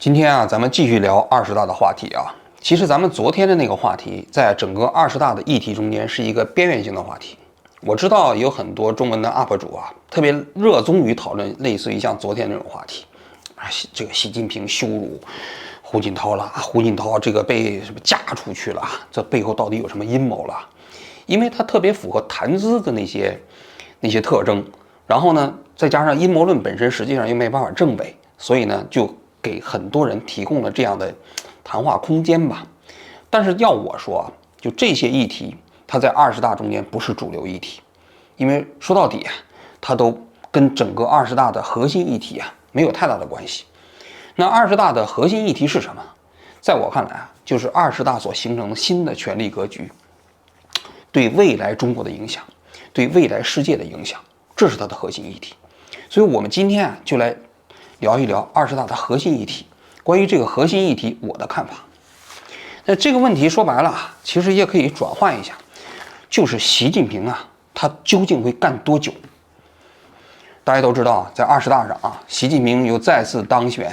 今天啊，咱们继续聊20大的话题啊。其实咱们昨天的那个话题，在整个20大的议题中间是一个边缘性的话题。我知道有很多中文的 UP 主啊，特别热衷于讨论类似于像昨天那种话题啊，这个习近平羞辱胡锦涛了，胡锦涛这个被什么嫁出去了，这背后到底有什么阴谋了？因为它特别符合谈资的那些特征，然后呢，再加上阴谋论本身实际上又没办法证伪，所以呢，就给很多人提供了这样的谈话空间吧。但是要我说啊，就这些议题，它在20大中间不是主流议题，因为说到底啊，它都跟整个20大的核心议题啊没有太大的关系。那20大的核心议题是什么？在我看来啊，就是20大所形成的新的权力格局，对未来中国的影响，对未来世界的影响，这是它的核心议题。所以我们今天啊，就来聊一聊20大的核心议题。关于这个核心议题，我的看法。那这个问题说白了啊，其实也可以转换一下，就是习近平啊，他究竟会干多久？大家都知道啊，在20大上啊，习近平又再次当选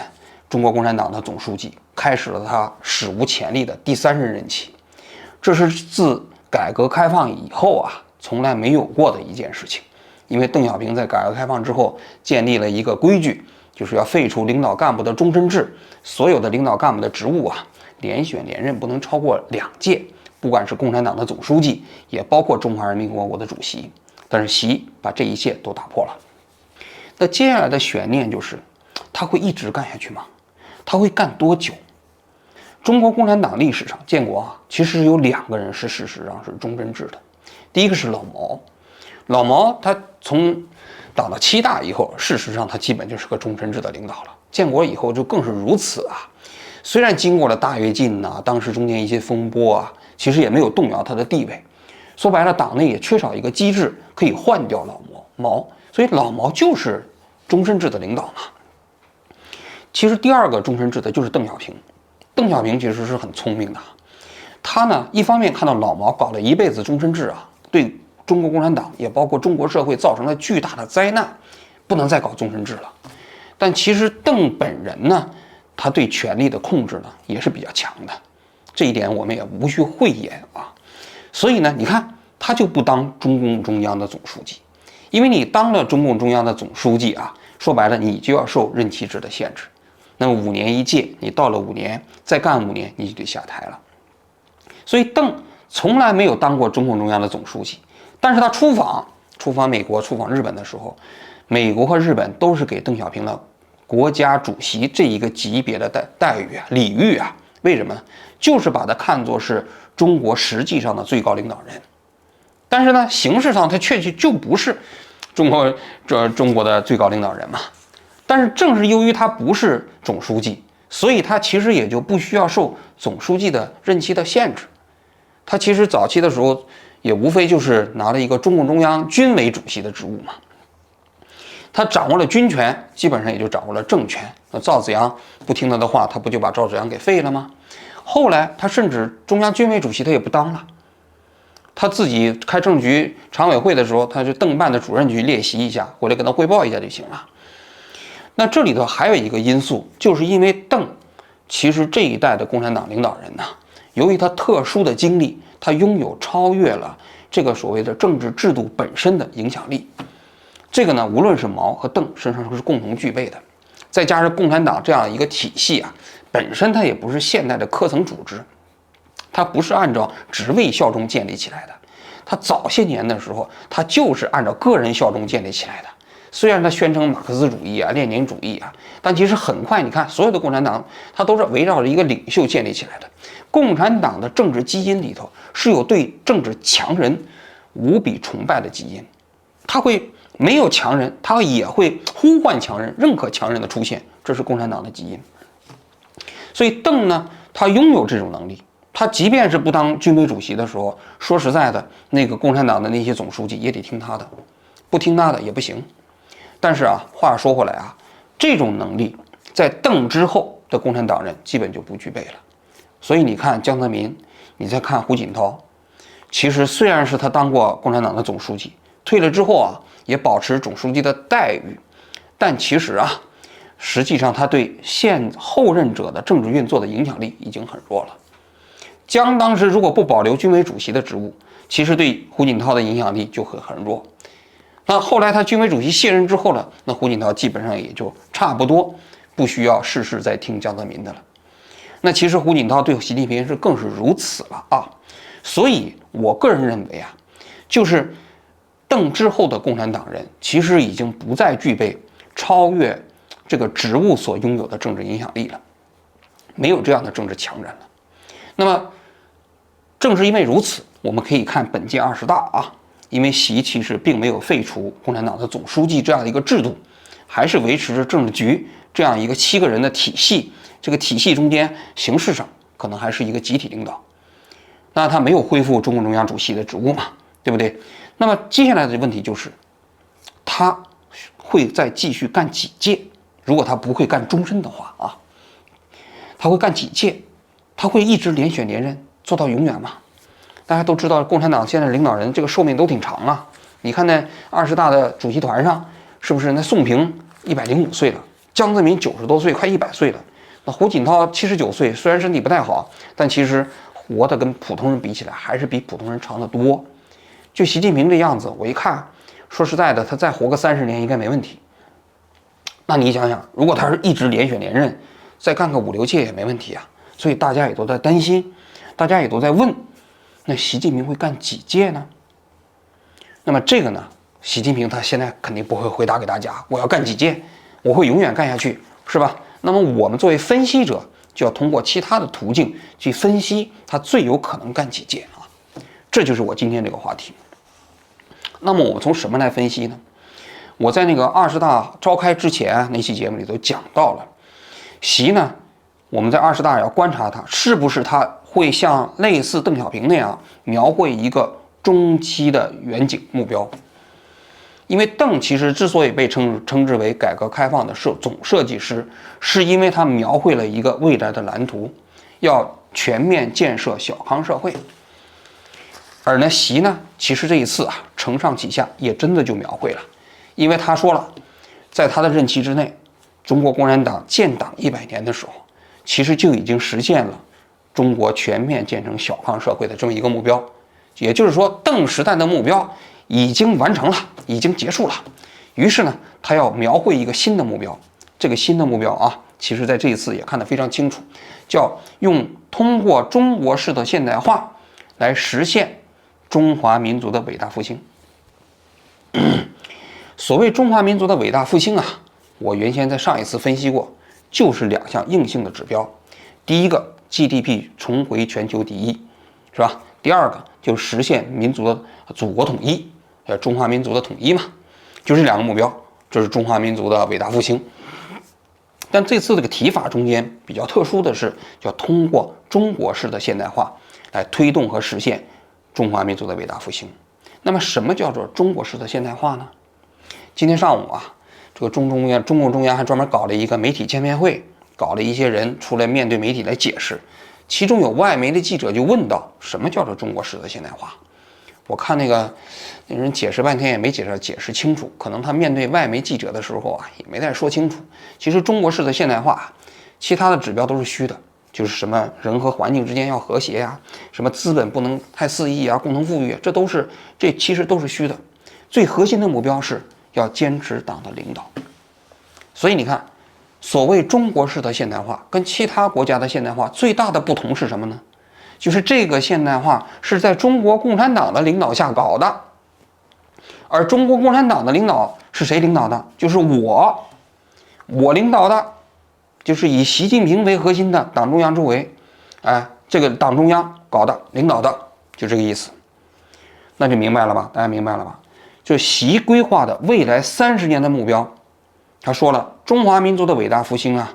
中国共产党的总书记，开始了他史无前例的第3任任期。这是自改革开放以后啊，从来没有过的一件事情。因为邓小平在改革开放之后建立了一个规矩，就是要废除领导干部的终身制，所有的领导干部的职务啊，连选连任不能超过2届，不管是共产党的总书记，也包括中华人民共和国的主席。但是习把这一切都打破了。那接下来的悬念就是，他会一直干下去吗？他会干多久？中国共产党历史上建国啊，其实有2个人是事实上是终身制的。第一个是老毛，老毛他从党的7大以后，事实上他基本就是个终身制的领导了。建国以后就更是如此啊。虽然经过了大跃进呐，当时中间一些风波啊，其实也没有动摇他的地位。说白了，党内也缺少一个机制可以换掉老毛，所以老毛就是终身制的领导嘛。其实第2个终身制的就是邓小平。邓小平其实是很聪明的，他呢一方面看到老毛搞了一辈子终身制啊，对中国共产党也包括中国社会造成了巨大的灾难，不能再搞终身制了。但其实邓本人呢，他对权力的控制呢也是比较强的，这一点我们也无需讳言啊。所以呢，你看他就不当中共中央的总书记，因为你当了中共中央的总书记啊，说白了你就要受任期制的限制。那么5年1届，你到了5年再干5年，你就得下台了。所以邓从来没有当过中共中央的总书记，但是他出访美国、出访日本的时候，美国和日本都是给邓小平的国家主席这一个级别的待遇啊、礼遇啊。为什么？就是把他看作是中国实际上的最高领导人。但是呢，形式上他确实就不是中国的最高领导人嘛。但是正是由于他不是总书记，所以他其实也就不需要受总书记的任期的限制。他其实早期的时候也无非就是拿了一个中共中央军委主席的职务嘛。他掌握了军权，基本上也就掌握了政权。那赵紫阳不听他的话，他不就把赵紫阳给废了吗？后来他甚至中央军委主席他也不当了，他自己开政局常委会的时候，他就邓办的主任去列席一下，回来跟他汇报一下就行了。那这里头还有一个因素，就是因为邓其实这一代的共产党领导人呢，由于他特殊的经历，他拥有超越了这个所谓的政治制度本身的影响力。这个呢，无论是毛和邓身上是共同具备的。再加上共产党这样一个体系啊，本身它也不是现代的科层组织，它不是按照职位效忠建立起来的。它早些年的时候，它就是按照个人效忠建立起来的。虽然他宣称马克思主义啊、列宁主义啊，但其实很快你看，所有的共产党它都是围绕着一个领袖建立起来的。共产党的政治基因里头是有对政治强人无比崇拜的基因，他会没有强人，他也会呼唤强人、认可强人的出现，这是共产党的基因。所以邓呢，他拥有这种能力，他即便是不当军委主席的时候，说实在的，那个共产党的那些总书记也得听他的，不听他的也不行。但是啊，话说回来啊，这种能力在邓之后的共产党人基本就不具备了。所以你看江泽民，你再看胡锦涛，其实虽然是他当过共产党的总书记，退了之后啊，也保持总书记的待遇，但其实啊，实际上他对后任者的政治运作的影响力已经很弱了。江当时如果不保留军委主席的职务，其实对胡锦涛的影响力就会很弱。那后来他军委主席卸任之后呢，那胡锦涛基本上也就差不多不需要事事在听江泽民的了。那其实胡锦涛对习近平更是如此了啊。所以我个人认为啊，就是邓之后的共产党人其实已经不再具备超越这个职务所拥有的政治影响力了，没有这样的政治强人了。那么正是因为如此，我们可以看本届20大啊，因为习其实并没有废除共产党的总书记这样的一个制度，还是维持着政治局这样一个7个人的体系，这个体系中间形式上可能还是一个集体领导。那他没有恢复中共中央主席的职务嘛，对不对？那么接下来的问题就是，他会再继续干几届？如果他不会干终身的话啊，他会干几届？他会一直连选连任做到永远吗？大家都知道，共产党现在领导人这个寿命都挺长啊。你看那20大的主席团上，是不是那宋平105岁了，江泽民90多岁，快100岁了。那胡锦涛79岁，虽然身体不太好，但其实活的跟普通人比起来，还是比普通人长得多。就习近平这样子，我一看，说实在的，他再活个30年应该没问题。那你想想，如果他是一直连选连任，再干个5、6届也没问题啊。所以大家也都在担心，大家也都在问，那习近平会干几届呢？那么这个呢，习近平他现在肯定不会回答给大家，我要干几届，我会永远干下去，是吧？那么我们作为分析者，就要通过其他的途径去分析他最有可能干几届啊。这就是我今天这个话题。那么我们从什么来分析呢？我在那个20大召开之前那期节目里头讲到了，习呢，我们在20大要观察他是不是他会像类似邓小平那样描绘一个中期的远景目标。因为邓其实之所以被称之为改革开放的总设计师，是因为他描绘了一个未来的蓝图，要全面建设小康社会。而呢，习呢，其实这一次啊，承上启下，也真的就描绘了，因为他说了，在他的任期之内，中国共产党建党100年的时候，其实就已经实现了中国全面建成小康社会的这么一个目标。也就是说，邓时代的目标已经完成了，已经结束了。于是呢，他要描绘一个新的目标。这个新的目标啊，其实在这一次也看得非常清楚，叫通过中国式的现代化来实现中华民族的伟大复兴。所谓中华民族的伟大复兴啊，我原先在上一次分析过，就是2项硬性的指标。第一个 GDP 重回全球第一，是吧？第二个就是实现民族的祖国统一，中华民族的统一嘛，就这2个目标，这是中华民族的伟大复兴。但这次这个提法中间比较特殊的是，要通过中国式的现代化来推动和实现中华民族的伟大复兴。那么什么叫做中国式的现代化呢？今天上午啊，这个中共中央还专门搞了一个媒体见面会，搞了一些人出来面对媒体来解释。其中有外媒的记者就问到，什么叫做中国式的现代化？我看那人解释半天也没解释清楚，可能他面对外媒记者的时候啊，也没太说清楚。其实中国式的现代化，其他的指标都是虚的，就是什么人和环境之间要和谐呀，什么资本不能太肆意啊，共同富裕，这其实都是虚的。最核心的目标是要坚持党的领导。所以你看，所谓中国式的现代化跟其他国家的现代化最大的不同是什么呢？就是这个现代化是在中国共产党的领导下搞的，而中国共产党的领导是谁领导的？就是我领导的，就是以习近平为核心的党中央周围，这个党中央搞的领导的，就这个意思。那就明白了吧？大家明白了吧？就习规划的未来30年的目标，他说了，中华民族的伟大复兴啊，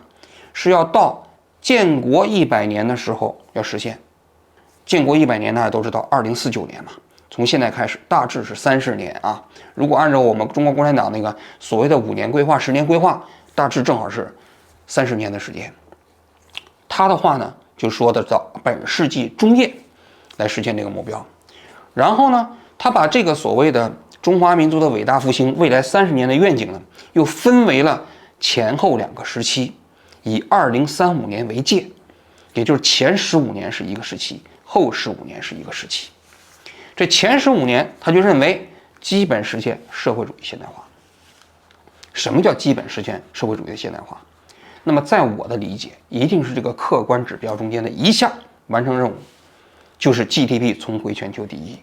是要到建国100年的时候要实现。建国100年大家都知道，2049年嘛，从现在开始大致是30年啊。如果按照我们中国共产党那个所谓的5年规划、10年规划，大致正好是30年的时间。他的话呢，就说的到本世纪中叶来实现这个目标。然后呢，他把这个所谓的中华民族的伟大复兴未来30年的愿景呢，又分为了前后2个时期，以2035年为界，也就是前15年是一个时期，后15年是一个时期。这前15年，他就认为基本实现社会主义现代化。什么叫基本实现社会主义的现代化？那么在我的理解，一定是这个客观指标中间的一项完成任务，就是 GDP 重回全球第一。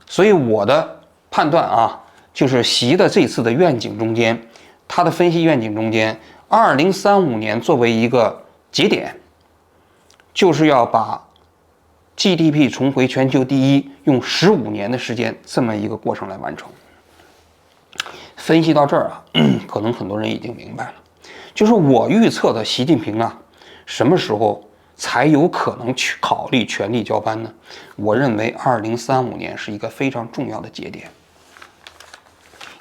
所以我的判断啊，就是习的这次的愿景中间，他的分析愿景中间，2035年作为一个节点，就是要把 GDP 重回全球第一，用15年的时间这么一个过程来完成。分析到这儿啊，可能很多人已经明白了，就是我预测的习近平啊，什么时候才有可能去考虑权力交班呢？我认为2035年是一个非常重要的节点。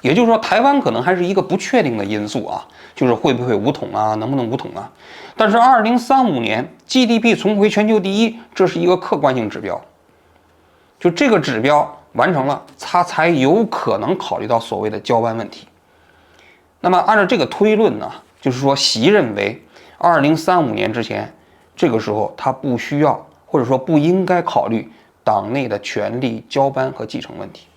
也就是说，台湾可能还是一个不确定的因素啊，就是会不会武统啊，能不能武统啊？但是2035年 GDP 重回全球第一，这是一个客观性指标，就这个指标完成了，他才有可能考虑到所谓的交班问题。那么按照这个推论呢，就是说习认为2035年之前，这个时候他不需要或者说不应该考虑党内的权力交班和继承问题。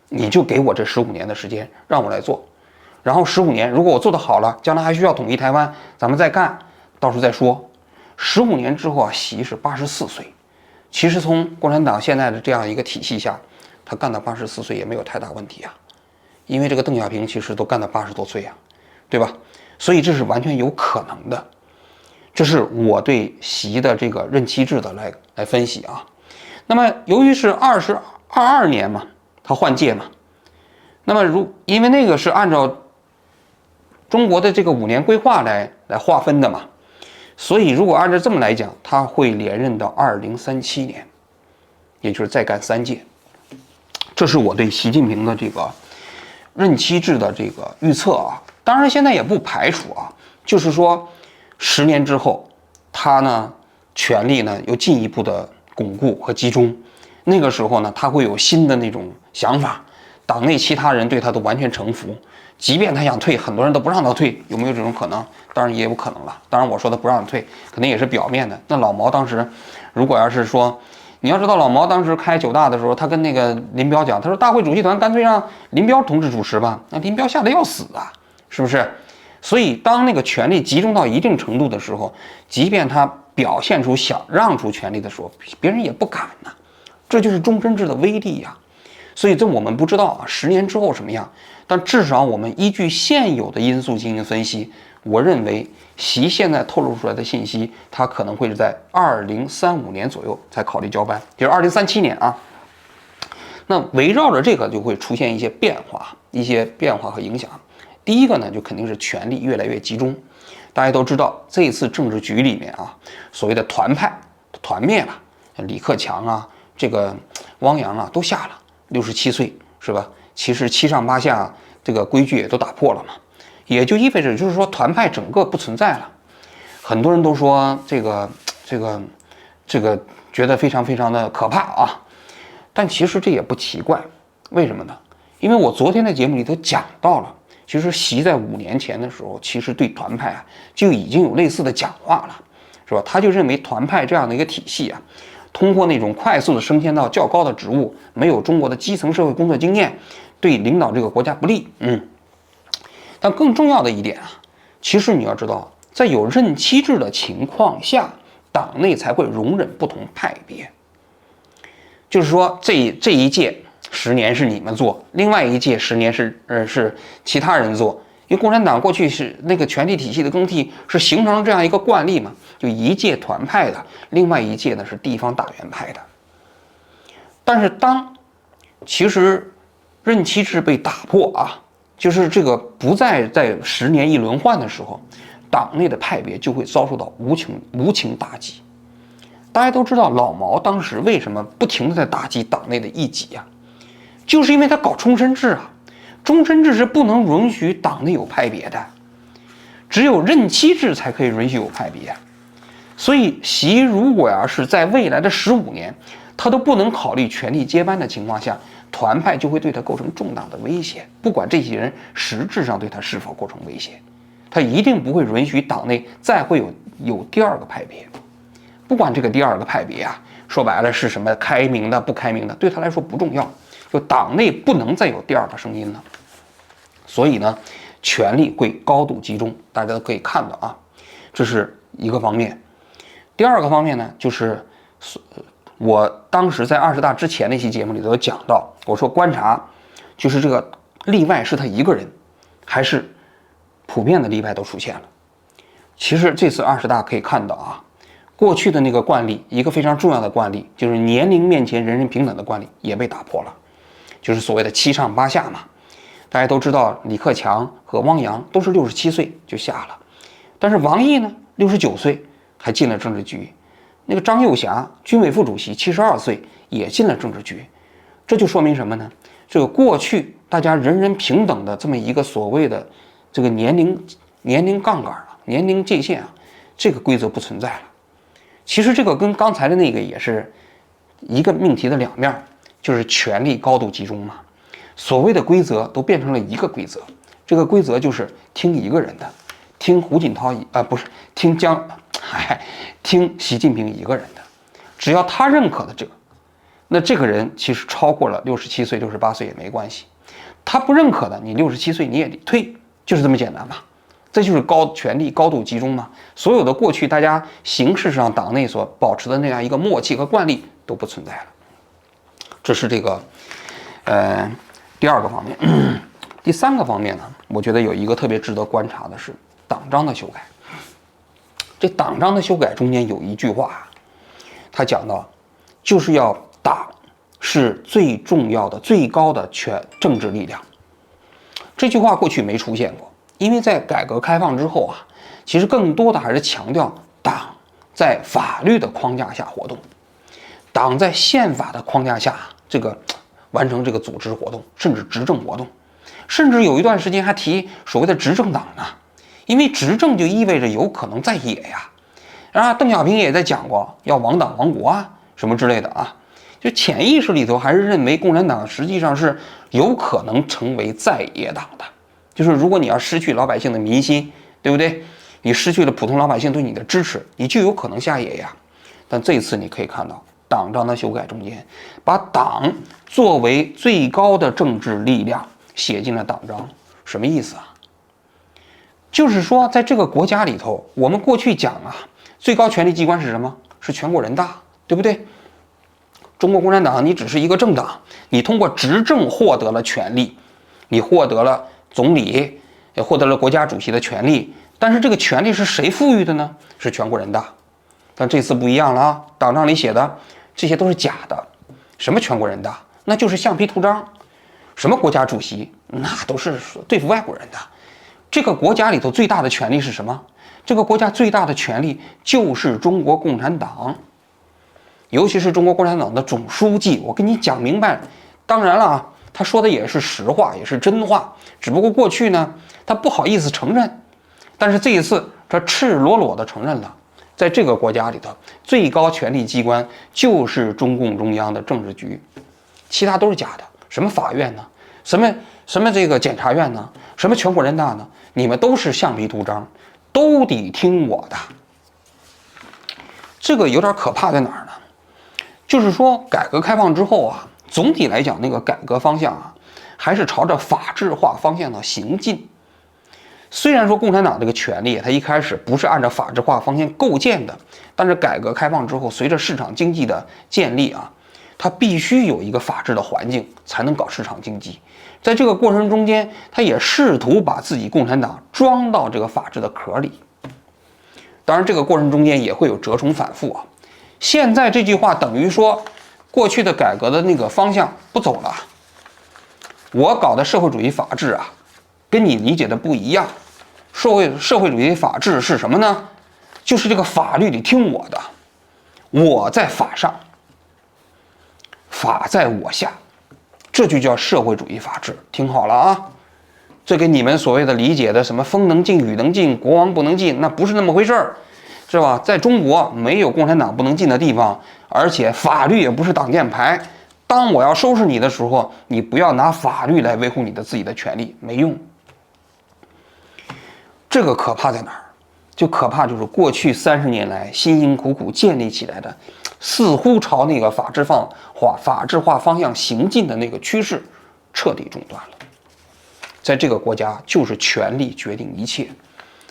你就给我这15年的时间让我来做，然后15年如果我做得好了，将来还需要统一台湾，咱们再干，到时候再说。15年之后啊，习是84岁，其实从共产党现在的这样一个体系下，他干到84岁也没有太大问题啊，因为这个邓小平其实都干到80多岁啊，对吧？所以这是完全有可能的，这是我对习的这个任期制的来分析啊。那么由于是2022年嘛，他换届嘛，那么因为那个是按照中国的这个5年规划来划分的嘛，所以如果按照这么来讲，他会连任到2037年，也就是再干3届。这是我对习近平的这个任期制的这个预测啊。当然现在也不排除啊，就是说10年之后，他呢权力呢又进一步的巩固和集中。那个时候呢，他会有新的那种想法，党内其他人对他都完全臣服，即便他想退，很多人都不让他退，有没有这种可能？当然也有可能了。当然我说的不让退，肯定也是表面的。那老毛当时，如果要是说，你要知道老毛当时开9大的时候，他跟那个林彪讲，他说大会主席团干脆让林彪同志主持吧，那林彪吓得要死啊，是不是？所以当那个权力集中到一定程度的时候，即便他表现出想让出权力的时候，别人也不敢呐。这就是终身制的威力呀，所以这我们不知道啊，10年之后什么样，但至少我们依据现有的因素进行分析，我认为习现在透露出来的信息，他可能会是在2035年左右才考虑交班，就是2037年啊。那围绕着这个就会出现一些变化和影响。第一个呢，就肯定是权力越来越集中。大家都知道，这一次政治局里面啊，所谓的团派团灭了，李克强啊。这个汪洋啊都下了67岁是吧？其实7上8下这个规矩也都打破了嘛，也就意味着就是说团派整个不存在了。很多人都说这个觉得非常非常的可怕啊，但其实这也不奇怪，为什么呢？因为我昨天的节目里头讲到了，其实习在5年前的时候，其实对团派啊就已经有类似的讲话了，是吧？他就认为团派这样的一个体系啊。通过那种快速的升迁到较高的职务，没有中国的基层社会工作经验，对领导这个国家不利。但更重要的一点啊，其实你要知道，在有任期制的情况下，党内才会容忍不同派别。就是说，这一届10年是你们做，另外一届10年是其他人做。因为共产党过去是那个权力体系的更替，是形成这样一个惯例嘛，就一届团派的，另外一届呢是地方党员派的。但是其实任期制被打破啊，就是这个不再在10年一轮换的时候，党内的派别就会遭受到无情打击。大家都知道老毛当时为什么不停地在打击党内的异己啊，就是因为他搞终身制啊。终身制是不能允许党内有派别的，只有任期制才可以允许有派别。所以习如果要是在未来的15年，他都不能考虑权力接班的情况下，团派就会对他构成重大的威胁，不管这些人实质上对他是否构成威胁，他一定不会允许党内再会有第二个派别。不管这个第二个派别啊，说白了是什么开明的不开明的，对他来说不重要，就党内不能再有第二个声音了。所以呢，权力会高度集中，大家都可以看到啊，这是一个方面。第二个方面呢，就是我当时在20大之前那期节目里头有讲到，我说观察就是这个例外是他一个人，还是普遍的例外都出现了。其实这次20大可以看到啊，过去的那个惯例，一个非常重要的惯例，就是年龄面前人人平等的惯例也被打破了，就是所谓的7上8下嘛。大家都知道，李克强和汪洋都是67岁就下了，但是王毅呢，69岁还进了政治局。那个张又侠，军委副主席，72岁也进了政治局。这就说明什么呢？这个过去大家人人平等的这么一个所谓的这个年龄杠杆啊，年龄界限啊，这个规则不存在了。其实这个跟刚才的那个也是一个命题的两面，就是权力高度集中嘛。所谓的规则都变成了一个规则，这个规则就是听一个人的，听胡锦涛不是听习近平一个人的，只要他认可的这个，那这个人其实超过了67岁、68岁也没关系。他不认可的，你67岁你也得退，就是这么简单嘛。这就是权力高度集中嘛。所有的过去大家形式上党内所保持的那样一个默契和惯例都不存在了。这是这个第二个方面。第三个方面呢，我觉得有一个特别值得观察的是党章的修改。这党章的修改中间有一句话，他讲到，就是要党是最重要的、最高的政治力量。这句话过去没出现过，因为在改革开放之后啊，其实更多的还是强调党在法律的框架下活动，党在宪法的框架下完成这个组织活动，甚至执政活动，甚至有一段时间还提所谓的执政党呢。因为执政就意味着有可能在野呀，然后邓小平也在讲过要亡党亡国啊什么之类的啊，就潜意识里头还是认为共产党实际上是有可能成为在野党的，就是如果你要失去老百姓的民心，对不对？你失去了普通老百姓对你的支持，你就有可能下野呀。但这次你可以看到党章的修改中间，把党作为最高的政治力量写进了党章，什么意思啊？就是说，在这个国家里头，我们过去讲啊，最高权力机关是什么？是全国人大，对不对？中国共产党，你只是一个政党，你通过执政获得了权力，你获得了总理，也获得了国家主席的权利。但是这个权利是谁赋予的呢？是全国人大。但这次不一样了啊，党章里写的这些都是假的。什么全国人大？那就是橡皮图章。什么国家主席？那都是对付外国人的。这个国家里头最大的权力是什么？这个国家最大的权力就是中国共产党，尤其是中国共产党的总书记。我跟你讲明白，当然了啊，他说的也是实话，也是真话，只不过过去呢，他不好意思承认，但是这一次他赤裸裸的承认了，在这个国家里头，最高权力机关就是中共中央的政治局，其他都是假的。什么法院呢？什么这个检察院呢？什么全国人大呢？你们都是橡皮图章，都得听我的。这个有点可怕在哪儿呢？就是说改革开放之后啊，总体来讲那个改革方向啊，还是朝着法治化方向的行进。虽然说共产党这个权力它一开始不是按照法治化方向构建的，但是改革开放之后，随着市场经济的建立啊，它必须有一个法治的环境才能搞市场经济。在这个过程中间，他也试图把自己共产党装到这个法治的壳里。当然这个过程中间也会有折冲反复啊。现在这句话等于说过去的改革的那个方向不走了，我搞的社会主义法治啊跟你理解的不一样。社会主义法治是什么呢？就是这个法律里听我的，我在法上，法在我下，这就叫社会主义法治。听好了啊，这跟你们所谓的理解的什么风能进雨能进国王不能进，那不是那么回事儿，是吧？在中国没有共产党不能进的地方，而且法律也不是挡箭牌，当我要收拾你的时候，你不要拿法律来维护你的自己的权利，没用。这个可怕在哪儿？就可怕就是过去30年来辛辛苦苦建立起来的，似乎朝那个法制化方向行进的那个趋势，彻底中断了。在这个国家，就是权力决定一切，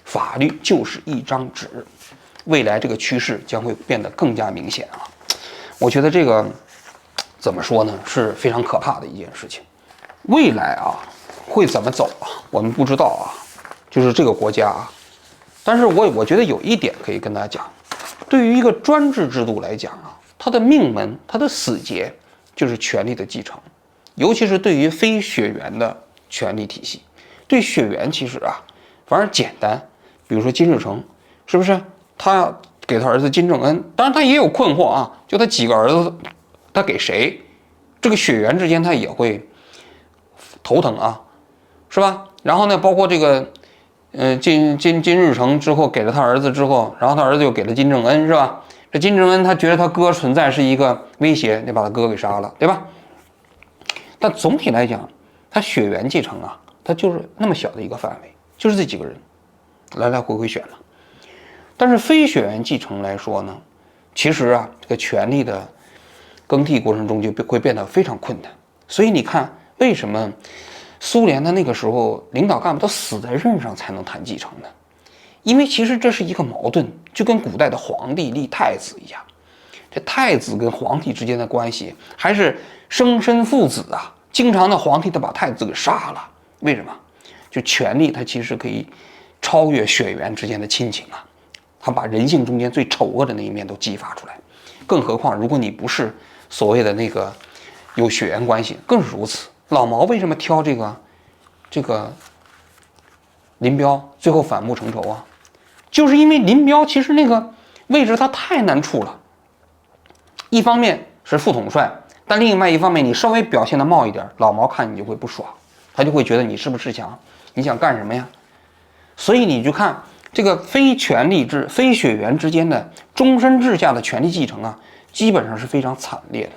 法律就是一张纸。未来这个趋势将会变得更加明显啊！我觉得这个怎么说呢，是非常可怕的一件事情。未来啊，会怎么走啊？我们不知道啊。就是这个国家啊，但是我觉得有一点可以跟大家讲，对于一个专制制度来讲啊，它的命门、它的死结就是权力的继承，尤其是对于非血缘的权力体系。对血缘其实啊，反而简单。比如说金日成，是不是？他给他儿子金正恩，当然他也有困惑啊，就他几个儿子，他给谁？这个血缘之间他也会头疼啊，是吧？然后呢，包括这个。金日成之后给了他儿子之后，然后他儿子又给了金正恩，是吧？这金正恩他觉得他哥存在是一个威胁，得把他哥给杀了，对吧？但总体来讲，他血缘继承啊，他就是那么小的一个范围，就是这几个人来来回回选了。但是非血缘继承来说呢，其实啊，这个权力的更替过程中就会变得非常困难。所以你看，为什么苏联的那个时候，领导干部都死在任上才能谈继承呢？因为其实这是一个矛盾，就跟古代的皇帝立太子一样，这太子跟皇帝之间的关系还是生身父子啊。经常的皇帝他把太子给杀了，为什么？就权力它其实可以超越血缘之间的亲情啊，他把人性中间最丑恶的那一面都激发出来。更何况如果你不是所谓的那个有血缘关系，更是如此。老毛为什么挑这个林彪，最后反目成仇啊？就是因为林彪其实那个位置他太难处了，一方面是副统帅，但另外一方面你稍微表现的冒一点，老毛看你就会不爽，他就会觉得你是不是恃强，你想干什么呀？所以你就看这个非权力制、非血缘之间的终身制下的权力继承啊，基本上是非常惨烈的。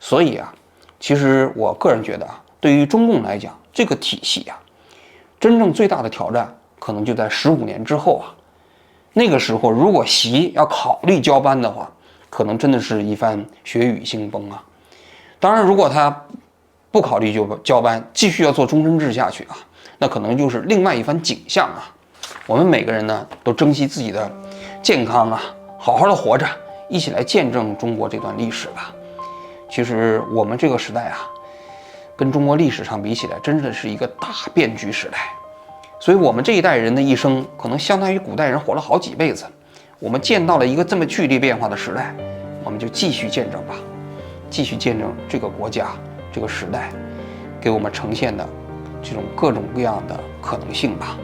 所以啊，其实我个人觉得啊，对于中共来讲，这个体系啊，真正最大的挑战可能就在15年之后啊。那个时候，如果习要考虑交班的话，可能真的是一番血雨腥风啊。当然，如果他不考虑交班，继续要做终身制下去啊，那可能就是另外一番景象啊。我们每个人呢，都珍惜自己的健康啊，好好的活着，一起来见证中国这段历史吧。其实我们这个时代啊，跟中国历史上比起来，真的是一个大变局时代。所以我们这一代人的一生，可能相当于古代人活了好几辈子。我们见到了一个这么剧烈变化的时代，我们就继续见证吧，继续见证这个国家、这个时代给我们呈现的这种各种各样的可能性吧。